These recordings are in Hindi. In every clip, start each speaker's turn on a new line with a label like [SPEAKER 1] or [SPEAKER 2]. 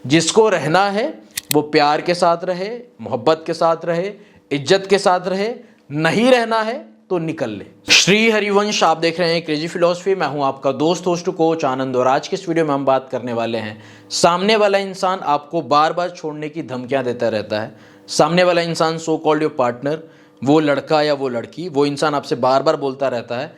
[SPEAKER 1] जिसको रहना है वो प्यार के साथ रहे, मोहब्बत के साथ रहे, इज्जत के साथ रहे। नहीं रहना है तो निकल ले। श्री हरिवंश, आप देख रहे हैं क्रेजी फिलॉसफी। मैं हूं आपका दोस्त होस्ट कोच आनंद और आज की इस वीडियो में हम बात करने वाले हैं सामने वाला इंसान आपको बार बार छोड़ने की धमकियां देता रहता है। सामने वाला इंसान, सो कॉल्ड योर पार्टनर, वो लड़का या वो लड़की, वो इंसान आपसे बार बार बोलता रहता है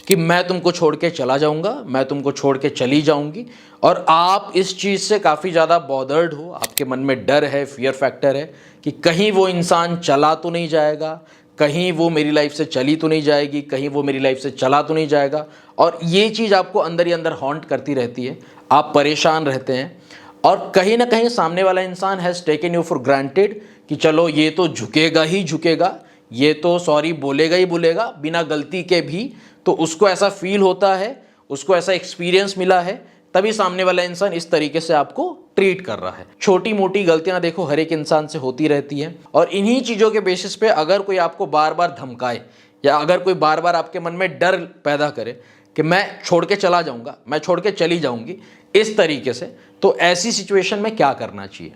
[SPEAKER 1] कि मैं तुमको छोड़ के चला जाऊंगा, मैं तुमको छोड़ के चली जाऊंगी। और आप इस चीज़ से काफ़ी ज़्यादा बॉदर्ड हो, आपके मन में डर है, फियर फैक्टर है कि कहीं वो इंसान चला तो नहीं जाएगा, कहीं वो मेरी लाइफ से चली तो नहीं जाएगी, कहीं वो मेरी लाइफ से चला तो नहीं जाएगा। और ये चीज़ आपको अंदर ही अंदर हॉन्ट करती रहती है, आप परेशान रहते हैं। और कहीं ना कहीं सामने वाला इंसान has taken you for granted कि चलो ये तो झुकेगा ही झुकेगा, ये तो सॉरी बोलेगा ही बोलेगा बिना गलती के भी। तो उसको ऐसा फील होता है, उसको ऐसा एक्सपीरियंस मिला है, तभी सामने वाला इंसान इस तरीके से आपको ट्रीट कर रहा है। छोटी मोटी गलतियां देखो हर एक इंसान से होती रहती हैं, और इन्हीं चीज़ों के बेसिस पे अगर कोई आपको बार बार धमकाए या अगर कोई बार बार आपके मन में डर पैदा करे कि मैं छोड़ के चला जाऊंगा, मैं छोड़ के चली जाऊंगी, इस तरीके से, तो ऐसी सिचुएशन में क्या करना चाहिए।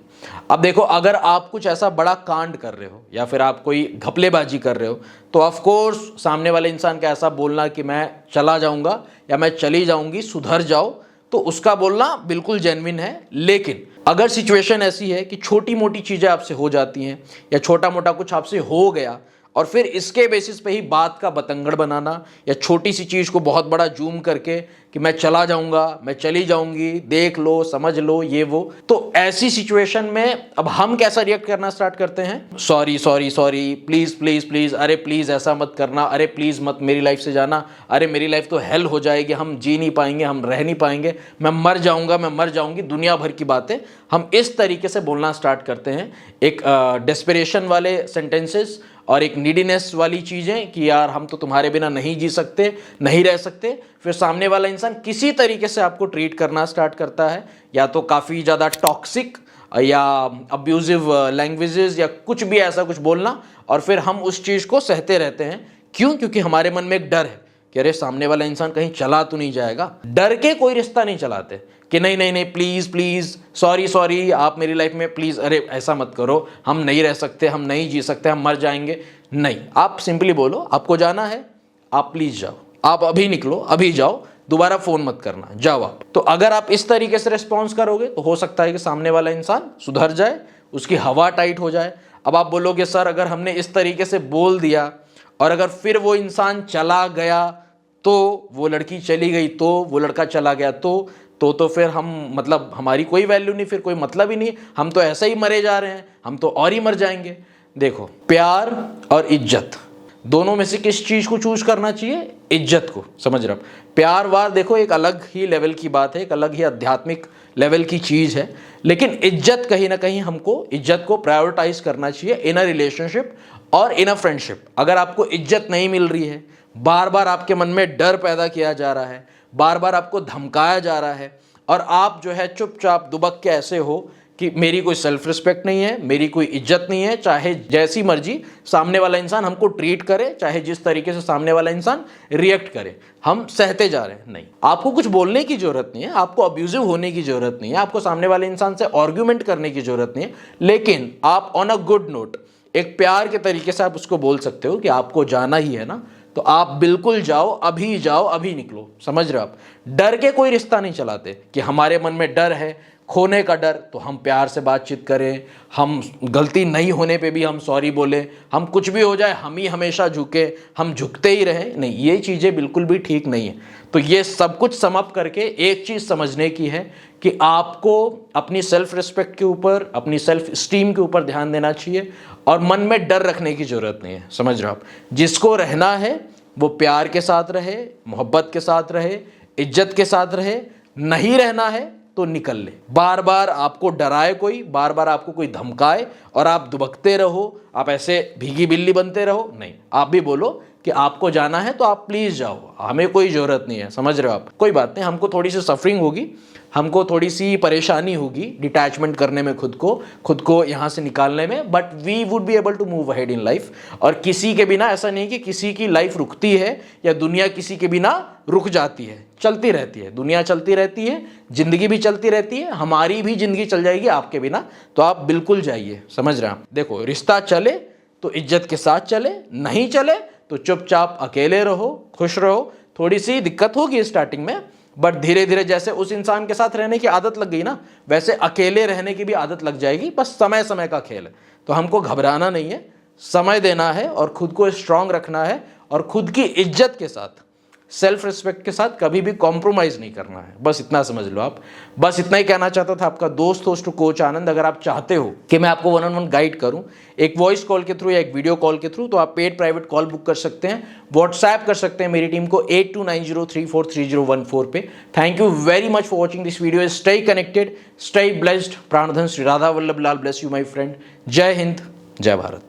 [SPEAKER 1] अब देखो, अगर आप कुछ ऐसा बड़ा कांड कर रहे हो या फिर आप कोई घपलेबाजी कर रहे हो तो ऑफ कोर्स सामने वाले इंसान का ऐसा बोलना कि मैं चला जाऊंगा या मैं चली जाऊंगी, सुधर जाओ, तो उसका बोलना बिल्कुल जेन्युइन है। लेकिन अगर सिचुएशन ऐसी है कि छोटी मोटी चीज़ें आपसे हो जाती हैं या छोटा मोटा कुछ आपसे हो गया और फिर इसके बेसिस पे ही बात का बतंगड़ बनाना या छोटी सी चीज़ को बहुत बड़ा जूम करके कि मैं चला जाऊंगा, मैं चली जाऊंगी, देख लो, समझ लो, ये वो, तो ऐसी सिचुएशन में अब हम कैसा रिएक्ट करना स्टार्ट करते हैं? Sorry sorry sorry, please please please, अरे प्लीज़ ऐसा मत करना, अरे प्लीज़ मत मेरी लाइफ से जाना, अरे मेरी लाइफ तो हेल हो जाएगी, हम जी नहीं पाएंगे, हम रह नहीं पाएंगे, मैं मर जाऊंगा, मैं मर जाऊंगी, दुनिया भर की बातें हम इस तरीके से बोलना स्टार्ट करते हैं। एक डेस्परेशन वाले सेंटेंसेस और एक नीडीनेस वाली चीज़ें कि यार हम तो तुम्हारे बिना नहीं जी सकते, नहीं रह सकते। फिर सामने वाला इंसान किसी तरीके से आपको ट्रीट करना स्टार्ट करता है, या तो काफ़ी ज़्यादा टॉक्सिक या अब्यूजिव लैंग्वेजेस या कुछ भी ऐसा कुछ बोलना, और फिर हम उस चीज़ को सहते रहते हैं। क्यों? क्योंकि हमारे मन में एक डर है कि अरे सामने वाला इंसान कहीं चला तो नहीं जाएगा। डर के कोई रिश्ता नहीं चलाते कि नहीं नहीं नहीं, प्लीज़ प्लीज़, सॉरी सॉरी, आप मेरी लाइफ में प्लीज़, अरे ऐसा मत करो, हम नहीं रह सकते, हम नहीं जी सकते, हम मर जाएंगे। नहीं, आप सिंपली बोलो आपको जाना है, आप प्लीज़ जाओ, आप अभी निकलो, अभी जाओ, दोबारा फ़ोन मत करना, जाओ आप। तो अगर आप इस तरीके से रिस्पॉन्स करोगे तो हो सकता है कि सामने वाला इंसान सुधर जाए, उसकी हवा टाइट हो जाए। अब आप बोलोगे सर अगर हमने इस तरीके से बोल दिया और अगर फिर वो इंसान चला गया, तो वो लड़की चली गई, तो वो लड़का चला गया, तो फिर हम, मतलब हमारी कोई वैल्यू नहीं, फिर कोई मतलब ही नहीं, हम तो ऐसे ही मरे जा रहे हैं, हम तो और ही मर जाएंगे। देखो, प्यार और इज्जत दोनों में से किस चीज़ को चूज करना चाहिए? इज्जत को। समझ रहे हो? प्यार वार देखो एक अलग ही लेवल की बात है, एक अलग ही आध्यात्मिक लेवल की चीज़ है, लेकिन इज्जत कहीं ना कहीं हमको इज्जत को प्रायोरिटाइज करना चाहिए इन अ रिलेशनशिप और इन अ फ्रेंडशिप। अगर आपको इज्जत नहीं मिल रही है, बार बार आपके मन में डर पैदा किया जा रहा है, बार बार आपको धमकाया जा रहा है, और आप जो है चुपचाप दुबक के ऐसे हो कि मेरी कोई सेल्फ रिस्पेक्ट नहीं है, मेरी कोई इज्जत नहीं है, चाहे जैसी मर्जी सामने वाला इंसान हमको ट्रीट करे, चाहे जिस तरीके से सामने वाला इंसान रिएक्ट करे, हम सहते जा रहे हैं। नहीं, आपको कुछ बोलने की जरूरत नहीं है, आपको अब्यूजिव होने की जरूरत नहीं है, आपको सामने वाले इंसान से आर्ग्यूमेंट करने की जरूरत नहीं है, लेकिन आप ऑन अ गुड नोट, एक प्यार के तरीके से आप उसको बोल सकते हो कि आपको जाना ही है ना, तो आप बिल्कुल जाओ, अभी निकलो। समझ रहे हो? आप डर के कोई रिश्ता नहीं चलाते कि हमारे मन में डर है, खोने का डर, तो हम प्यार से बातचीत करें, हम गलती नहीं होने पे भी हम सॉरी बोले, हम कुछ भी हो जाए हम ही हमेशा झुके, हम झुकते ही रहें। नहीं, ये चीज़ें बिल्कुल भी ठीक नहीं है। तो ये सब कुछ समाप्त करके एक चीज़ समझने की है कि आपको अपनी सेल्फ रिस्पेक्ट के ऊपर, अपनी सेल्फ स्टीम के ऊपर ध्यान देना चाहिए और मन में डर रखने की ज़रूरत नहीं है। समझ रहे हो? आप जिसको रहना है वो प्यार के साथ रहे, मोहब्बत के साथ रहे, इज्जत के साथ रहे। नहीं रहना है तो निकल ले। बार बार आपको डराए कोई, बार बार आपको कोई धमकाए और आप दुबकते रहो, आप ऐसे भीगी बिल्ली बनते रहो, नहीं, आप भी बोलो कि आपको जाना है तो आप प्लीज़ जाओ, हमें कोई ज़रूरत नहीं है, समझ रहे हो आप। कोई बात नहीं, हमको थोड़ी सी सफरिंग होगी, हमको थोड़ी सी परेशानी होगी डिटैचमेंट करने में, खुद को यहाँ से निकालने में, but we would be able to move ahead in life. और किसी के बिना ऐसा नहीं कि किसी की लाइफ रुकती है या दुनिया किसी के बिना रुक जाती है, चलती रहती है, दुनिया चलती रहती है, ज़िंदगी भी चलती रहती है, हमारी भी ज़िंदगी चल जाएगी आपके बिना। तो आप बिल्कुल जाइए, समझ रहे हैं आप। देखो, रिश्ता चले तो इज्जत के साथ चले, नहीं चले तो चुपचाप अकेले रहो, खुश रहो। थोड़ी सी दिक्कत होगी स्टार्टिंग में, बट धीरे धीरे जैसे उस इंसान के साथ रहने की आदत लग गई ना, वैसे अकेले रहने की भी आदत लग जाएगी। बस समय समय का खेल है, तो हमको घबराना नहीं है, समय देना है और खुद को स्ट्रांग रखना है और खुद की इज्जत के साथ, सेल्फ रिस्पेक्ट के साथ कभी भी कॉम्प्रोमाइज़ नहीं करना है। बस इतना समझ लो आप। बस इतना ही कहना चाहता था। आपका दोस्त होस्ट कोच आनंद। अगर आप चाहते हो कि मैं आपको 1-on-1 गाइड करूं, एक वॉइस कॉल के थ्रू या एक वीडियो कॉल के थ्रू, तो आप पेड प्राइवेट कॉल बुक कर सकते हैं, व्हाट्सएप कर सकते हैं मेरी टीम को 8290343014 पे। Thank you very much for watching this video. Stay connected, stay blessed. प्राणधन Shri Radha Vallabh Lal bless you my friend. जय हिंद, जय भारत।